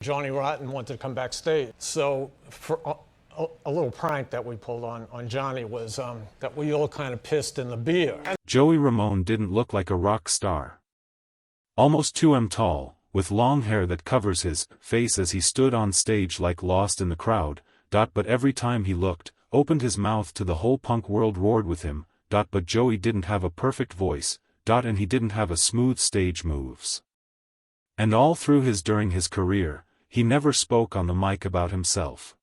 Johnny Rotten wanted to come backstage. So for a little prank that we pulled on Johnny was that we all kind of pissed in the beer. Joey Ramone didn't look like a rock star. Almost 2 m tall, with long hair that covers his face as he stood on stage like lost in the crowd, but every time he opened his mouth to the whole punk world roared with him, but Joey didn't have a perfect voice, and he didn't have a smooth stage moves. And all through during his career, he never spoke on the mic about himself.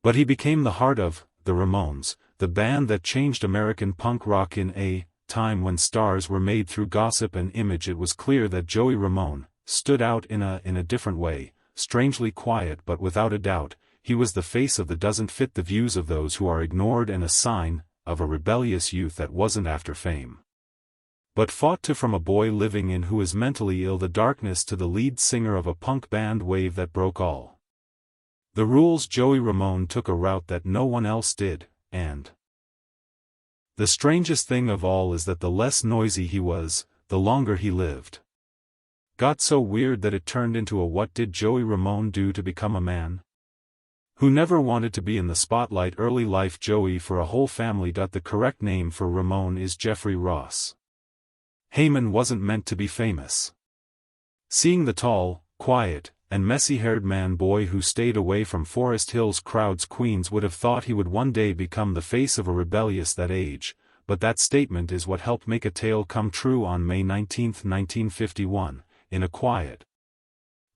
But he became the heart of the Ramones, the band that changed American punk rock in a time when stars were made through gossip and image. It was clear that Joey Ramone stood out in a different way, strangely quiet, but without a doubt, he was the face of the doesn't fit the views of those who are ignored and a sign of a rebellious youth that wasn't after fame, but fought to from a boy living in who is mentally ill, the darkness, to the lead singer of a punk band wave that broke all the rules. Joey Ramone took a route that no one else did, and the strangest thing of all is that the less noisy he was, the longer he lived. Got so weird that it turned into a what did Joey Ramone do to become a man who never wanted to be in the spotlight. Early life Joey for a whole family. The correct name for Ramone is Jeffrey Ross. Heyman wasn't meant to be famous. Seeing the tall, quiet, and messy-haired man-boy who stayed away from Forest Hills crowds, Queens would have thought he would one day become the face of a rebellious that age, but that statement is what helped make a tale come true on May 19, 1951, in a quiet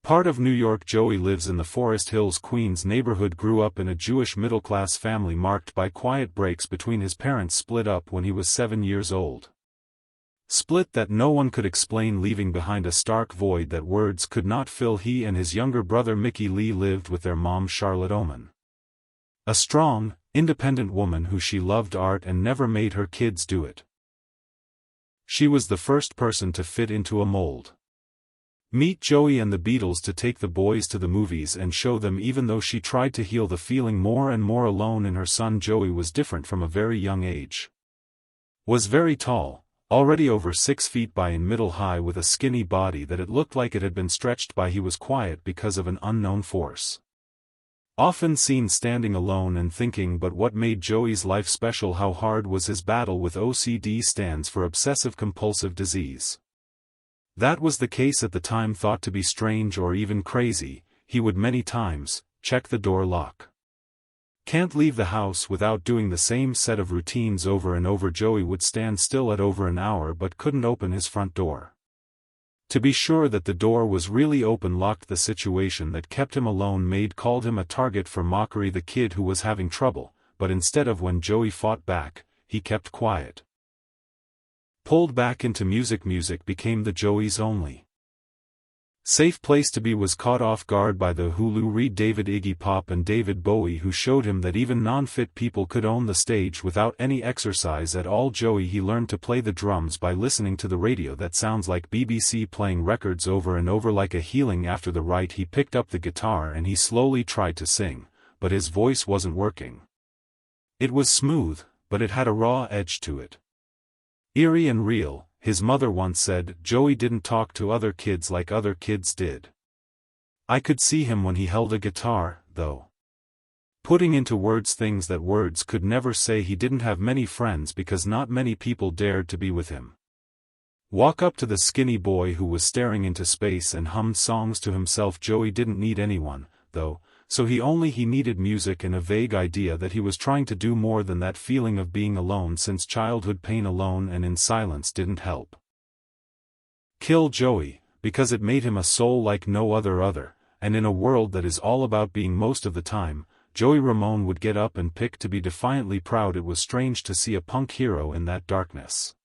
part of New York. Joey lives in the Forest Hills, Queens neighborhood, grew up in a Jewish middle-class family marked by quiet breaks between his parents, split up when he was 7 years old. Split that no one could explain, leaving behind a stark void that words could not fill. He and his younger brother Mickey Lee lived with their mom Charlotte Oman, a strong, independent woman who she loved art and never made her kids do it. She was the first person to fit into a mold. Meet Joey and the Beatles to take the boys to the movies and show them, even though she tried to heal the feeling more and more alone in her son. Joey was different from a very young age. Was very tall, already over 6 feet by in middle high, with a skinny body that it looked like it had been stretched by. He was quiet because of an unknown force. Often seen standing alone and thinking, but what made Joey's life special? How hard was his battle with OCD, stands for obsessive compulsive disease. That was the case at the time, thought to be strange or even crazy. He would many times check the door lock. Can't leave the house without doing the same set of routines over and over. Joey would stand still at over an hour but couldn't open his front door. To be sure that the door was really open locked the situation that kept him alone. Maid called him a target for mockery, the kid who was having trouble, but instead of when Joey fought back, he kept quiet. Pulled back into music. Music became the Joey's only safe place to be. Was caught off guard by the Hulu Reid, David, Iggy Pop and David Bowie, who showed him that even non-fit people could own the stage without any exercise at all. Joey, he learned to play the drums by listening to the radio. That sounds like BBC playing records over and over, like a healing after the right. He picked up the guitar and he slowly tried to sing, but his voice wasn't working. It was smooth, but it had a raw edge to it. Eerie and real. His mother once said, Joey didn't talk to other kids like other kids did. I could see him when he held a guitar, though, putting into words things that words could never say. He didn't have many friends because not many people dared to be with him. Walk up to the skinny boy who was staring into space and hummed songs to himself. Joey didn't need anyone, though, so he needed music and a vague idea that he was trying to do more than that. Feeling of being alone since childhood, pain alone and in silence didn't help kill Joey, because it made him a soul like no other, and in a world that is all about being most of the time, Joey Ramone would get up and pick to be defiantly proud. It was strange to see a punk hero in that darkness.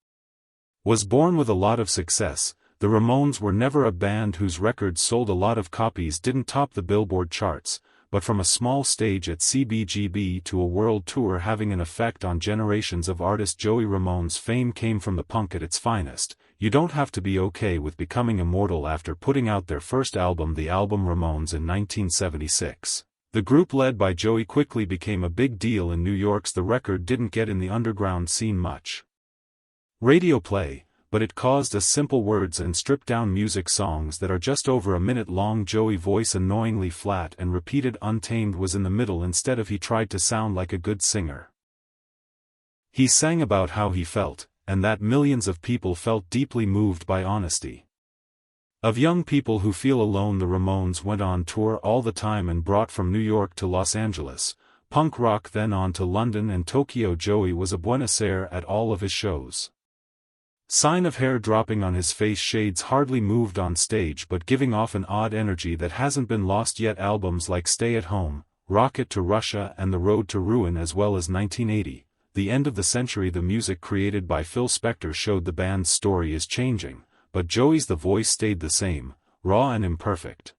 Was born with a lot of success. The Ramones were never a band whose records sold a lot of copies, didn't top the Billboard charts, but from a small stage at CBGB to a world tour having an effect on generations of artists. Joey Ramone's fame came from the punk at its finest. You don't have to be okay with becoming immortal. After putting out their first album, the album Ramones, in 1976, the group led by Joey quickly became a big deal in New York's. The record didn't get in the underground scene much radio play, but it caused us simple words and stripped-down music songs that are just over a minute long. Joey voice annoyingly flat and repeated untamed was in the middle instead of he tried to sound like a good singer. He sang about how he felt, and that millions of people felt deeply moved by honesty. Of young people who feel alone, the Ramones went on tour all the time and brought from New York to Los Angeles, punk rock then on to London and Tokyo. Joey was a Buenos Aires at all of his shows. Sign of hair dropping on his face, shades hardly moved on stage but giving off an odd energy that hasn't been lost yet. Albums like Stay at Home, Rocket to Russia and The Road to Ruin, as well as 1980, The End of the Century. The music created by Phil Spector showed the band's story is changing, but Joey's the voice stayed the same, raw and imperfect.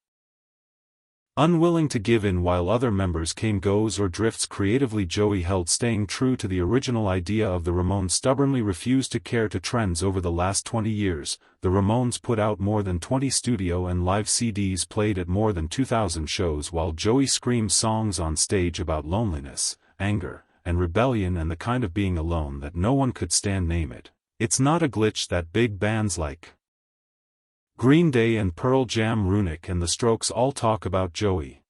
Unwilling to give in while other members came goes or drifts creatively, Joey held, staying true to the original idea of the Ramones, stubbornly refused to care to trends. Over the last 20 years, the Ramones put out more than 20 studio and live CDs, played at more than 2,000 shows, while Joey screams songs on stage about loneliness, anger, and rebellion and the kind of being alone that no one could stand. Name it. It's not a glitch that big bands like Green Day and Pearl Jam, Runic and The Strokes all talk about Joey.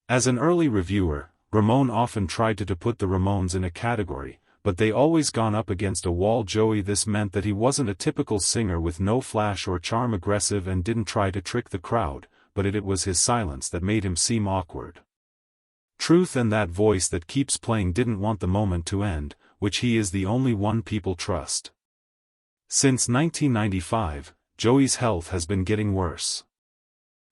As an early reviewer, Ramone often tried to put the Ramones in a category, but they always gone up against a wall. Joey, this meant that he wasn't a typical singer with no flash or charm, aggressive and didn't try to trick the crowd, but it was his silence that made him seem awkward. Truth, and that voice that keeps playing didn't want the moment to end, which he is the only one people trust. Since 1995, Joey's health has been getting worse.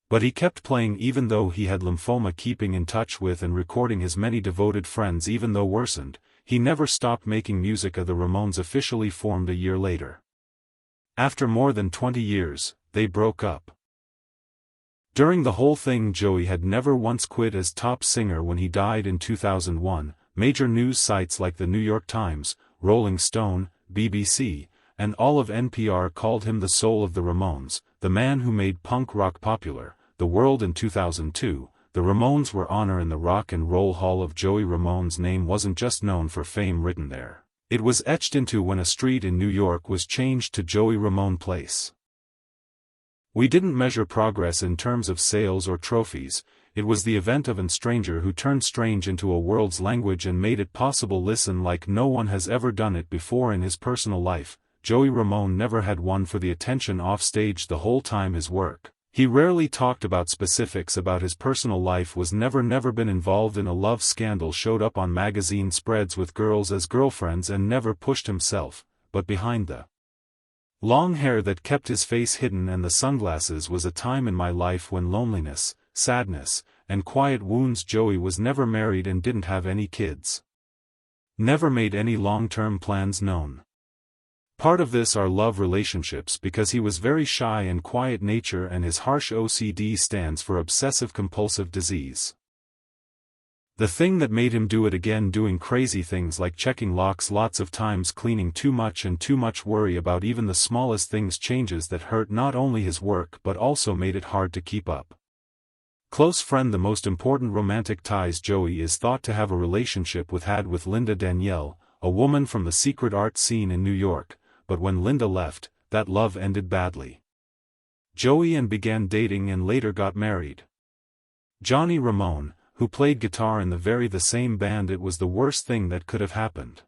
But he kept playing even though he had lymphoma, keeping in touch with and recording his many devoted friends even though worsened. He never stopped making music. The Ramones officially formed a year later. After more than 20 years, they broke up. During the whole thing, Joey had never once quit as top singer. When he died in 2001, major news sites like the New York Times, Rolling Stone, BBC, and all of NPR called him the soul of the Ramones, the man who made punk rock popular. The World in 2002, the Ramones were honored in the Rock and Roll Hall of Joey. Ramone's name wasn't just known for fame written there. It was etched into when a street in New York was changed to Joey Ramone Place. We didn't measure progress in terms of sales or trophies. It was the event of a stranger who turned strange into a world's language and made it possible. Listen like no one has ever done it before. In his personal life, Joey Ramone never had one for the attention off stage the whole time. His work, he rarely talked about specifics about his personal life, was never been involved in a love scandal, showed up on magazine spreads with girls as girlfriends, and never pushed himself. But behind the long hair that kept his face hidden and the sunglasses was a time in my life when loneliness, sadness, and quiet wounds. Joey was never married and didn't have any kids. Never made any long-term plans known. Part of this are love relationships, because he was very shy and quiet nature, and his harsh OCD stands for obsessive-compulsive disease. The thing that made him do it again, doing crazy things like checking locks lots of times, cleaning too much, and too much worry about even the smallest things, changes that hurt not only his work but also made it hard to keep up. Close friend. The most important romantic ties Joey is thought to have a relationship had with Linda Danielle, a woman from the secret art scene in New York. But when Linda left, that love ended badly. Joey and began dating and later got married. Johnny Ramone, who played guitar in the same band. It was the worst thing that could have happened.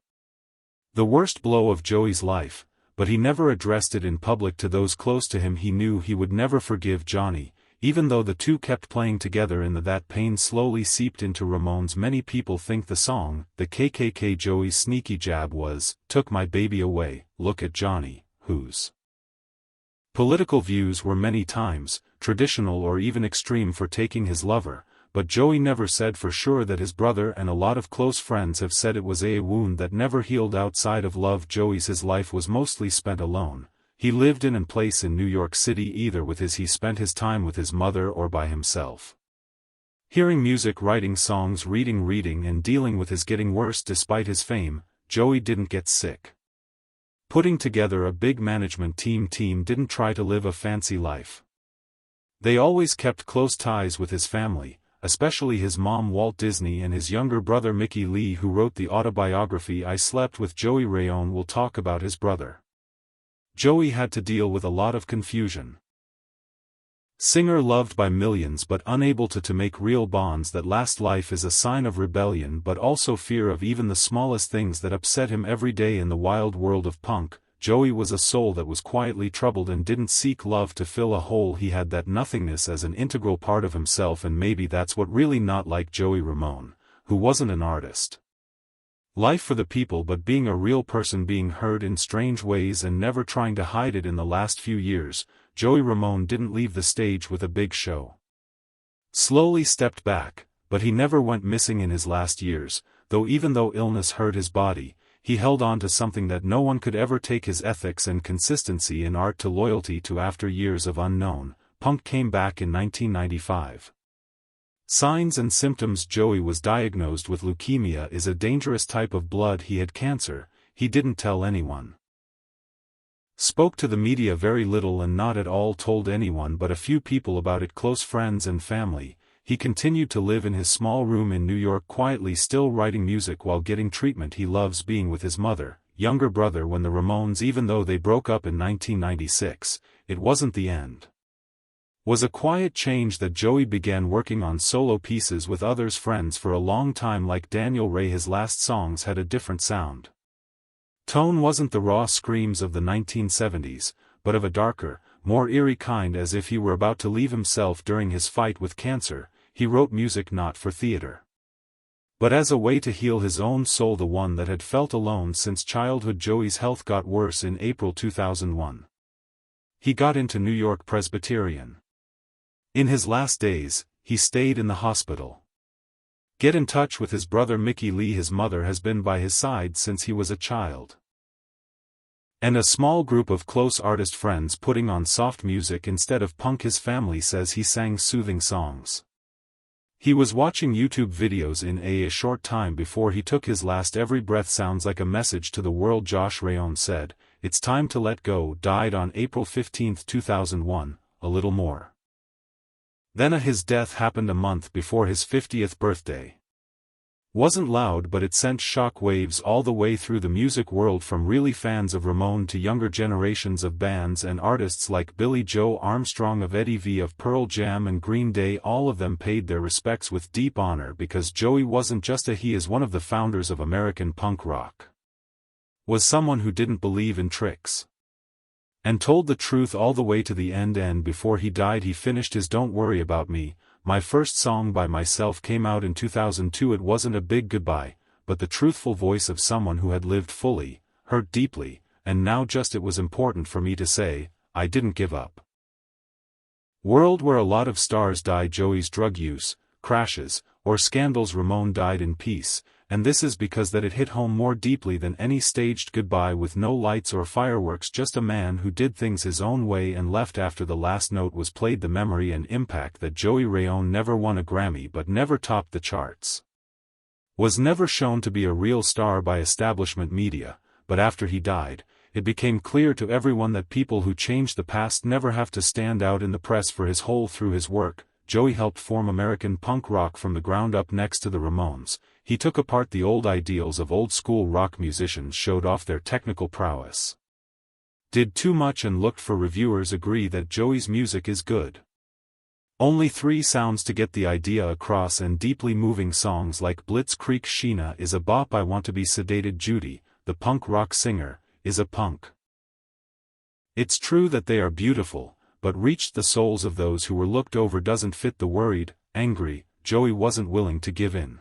The worst blow of Joey's life, but he never addressed it in public to those close to him. He knew he would never forgive Johnny, even though the two kept playing together. That pain slowly seeped into Ramones. Many people think the song, the KKK Joey's sneaky jab, was, "Took my baby away." Look at Johnny, whose political views were many times traditional or even extreme for taking his lover, but Joey never said for sure that his brother and a lot of close friends have said it was a wound that never healed outside of love. His life was mostly spent alone. He lived in a place in New York City, either with he spent his time with his mother or by himself. Hearing music, writing songs, reading and dealing with his getting worse. Despite his fame, Joey didn't get sick. Putting together a big management team didn't try to live a fancy life. They always kept close ties with his family, especially his mom Walt Disney and his younger brother Mickey Lee, who wrote the autobiography I Slept with Joey. Ramone will talk about his brother Joey had to deal with a lot of confusion. Singer loved by millions but unable to make real bonds that last. Life is a sign of rebellion but also fear of even the smallest things that upset him every day. In the wild world of punk, Joey was a soul that was quietly troubled and didn't seek love to fill a hole. He had that nothingness as an integral part of himself, and maybe that's what really not like Joey Ramone, who wasn't an artist. Life for the people but being a real person, being heard in strange ways and never trying to hide it. In the last few years, Joey Ramone didn't leave the stage with a big show. Slowly stepped back, but he never went missing in his last years, even though illness hurt his body, he held on to something that no one could ever take: his ethics and consistency in art to loyalty to. After years of unknown, punk came back in 1995. Signs and symptoms: Joey was diagnosed with leukemia, is a dangerous type of blood. He had cancer, he didn't tell anyone. Spoke to the media very little and not at all told anyone but a few people about it, close friends and family. He continued to live in his small room in New York quietly, still writing music while getting treatment. He loves being with his younger brother. When the Ramones, even though they broke up in 1996, it wasn't the end. Was a quiet change that Joey began working on solo pieces with others, friends for a long time like Daniel Ray. His last songs had a different sound. Tone wasn't the raw screams of the 1970s, but of a darker, more eerie kind, as if he were about to leave himself. During his fight with cancer, he wrote music not for theater, but as a way to heal his own soul, the one that had felt alone since childhood. Joey's health got worse in April 2001. He got into New York Presbyterian. In his last days, he stayed in the hospital. Get in touch with his brother Mickey Lee. His mother has been by his side since he was a child, and a small group of close artist friends putting on soft music instead of punk. His family says he sang soothing songs. He was watching YouTube videos in a short time before he took his last. Every breath sounds like a message to the world. Josh Ramone said, "It's time to let go." Died on April 15, 2001, a little more then his death happened a month before his 50th birthday. Wasn't loud, but it sent shock waves all the way through the music world, from really fans of Ramone to younger generations of bands and artists like Billy Joe Armstrong of Eddie V of Pearl Jam and Green Day. All of them paid their respects with deep honor, because Joey wasn't just he is one of the founders of American punk rock. Was someone who didn't believe in tricks and told the truth all the way to the end. And before he died, he finished his "Don't Worry About Me." My first song by myself came out in 2002. It wasn't a big goodbye, but the truthful voice of someone who had lived fully, hurt deeply, and now just it was important for me to say, I didn't give up. World where a lot of stars die: Joey's drug use, crashes, or scandals. Ramone died in peace, and this is because that it hit home more deeply than any staged goodbye with no lights or fireworks. Just a man who did things his own way and left after the last note was played. The memory and impact that Joey Ramone never won a Grammy but never topped the charts. Was never shown to be a real star by establishment media, but after he died, it became clear to everyone that people who change the past never have to stand out in the press for his whole. Through his work, Joey helped form American punk rock from the ground up. Next to the Ramones, he took apart the old ideals of old-school rock musicians, showed off their technical prowess, did too much, and looked for reviewers agree that Joey's music is good. Only 3 sounds to get the idea across, and deeply moving songs like Blitz Creek. Sheena is a bop. I Want to Be Sedated. Judy, the punk rock singer, is a punk. It's true that they are beautiful, but reached the souls of those who were looked over. Doesn't fit the worried, angry. Joey wasn't willing to give in.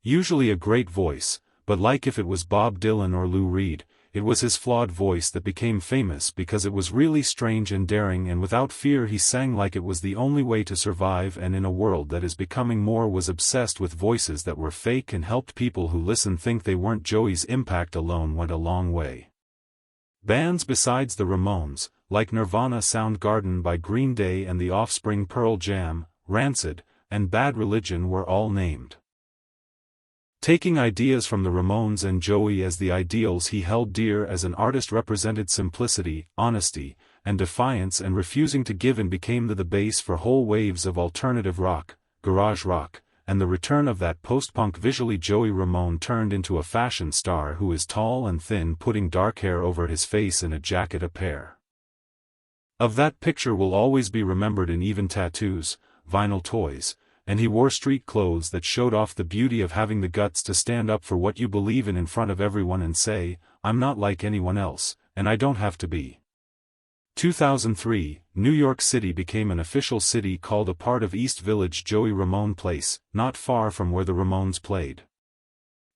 Usually a great voice, but like if it was Bob Dylan or Lou Reed, it was his flawed voice that became famous because it was really strange and daring, and without fear he sang like it was the only way to survive. And in a world that is becoming more, was obsessed with voices that were fake and helped people who listen think they weren't. Joey's impact alone went a long way. Bands besides the Ramones, like Nirvana, Soundgarden by Green Day, and The Offspring, Pearl Jam, Rancid, and Bad Religion were all named. Taking ideas from the Ramones and Joey as the ideals he held dear as an artist, represented simplicity, honesty, and defiance, and refusing to give in became the base for whole waves of alternative rock, garage rock, and the return of that post-punk visually Joey Ramone turned into a fashion star who is tall and thin, putting dark hair over his face and a jacket. A pair of that picture will always be remembered in even tattoos, vinyl toys, and he wore street clothes that showed off the beauty of having the guts to stand up for what you believe in front of everyone and say, I'm not like anyone else, and I don't have to be. 2003, New York City became an official city called a part of East Village Joey Ramone Place, not far from where the Ramones played.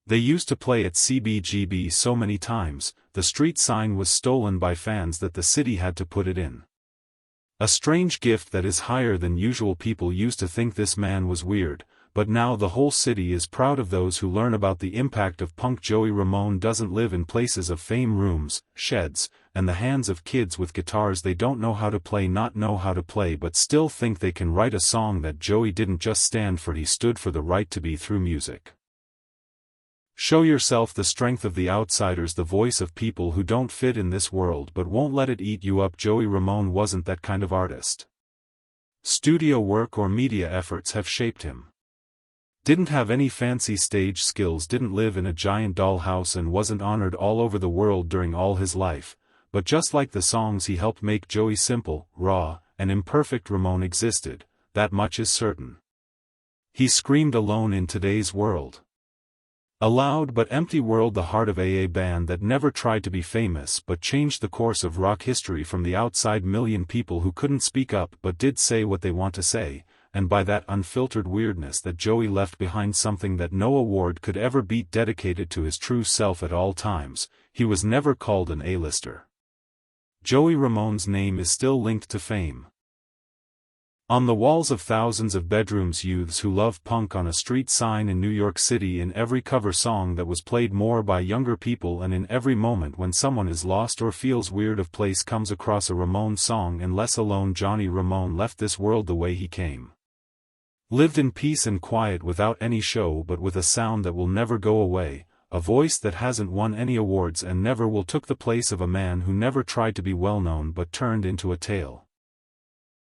They used to play at CBGB so many times, the street sign was stolen by fans that the city had to put it in. A strange gift that is higher than usual. People used to think this man was weird, but now the whole city is proud of those who learn about the impact of punk. Joey Ramone doesn't live in places of fame, rooms, sheds, and the hands of kids with guitars they don't know how to play, but still think they can write a song that Joey didn't just stand for, he stood for the right to be through music. Show yourself, the strength of the outsiders, the voice of people who don't fit in this world but won't let it eat you up. Joey Ramone wasn't that kind of artist. Studio work or media efforts have shaped him. Didn't have any fancy stage skills, didn't live in a giant dollhouse, and wasn't honored all over the world during all his life, but just like the songs he helped make, Joey simple, raw, and imperfect Ramone existed, that much is certain. He screamed alone in today's world. A loud but empty world, the heart of a band that never tried to be famous but changed the course of rock history from the outside. Million people who couldn't speak up but did say what they want to say, and by that unfiltered weirdness that Joey left behind something that no award could ever beat. Dedicated to his true self at all times, he was never called an A-lister. Joey Ramone's name is still linked to fame. On the walls of thousands of bedrooms, youths who love punk, on a street sign in New York City, in every cover song that was played more by younger people, and in every moment when someone is lost or feels weird of place comes across a Ramone song and less alone. Johnny Ramone left this world the way he came. Lived in peace and quiet without any show but with a sound that will never go away, a voice that hasn't won any awards and never will. Took the place of a man who never tried to be well known but turned into a tale.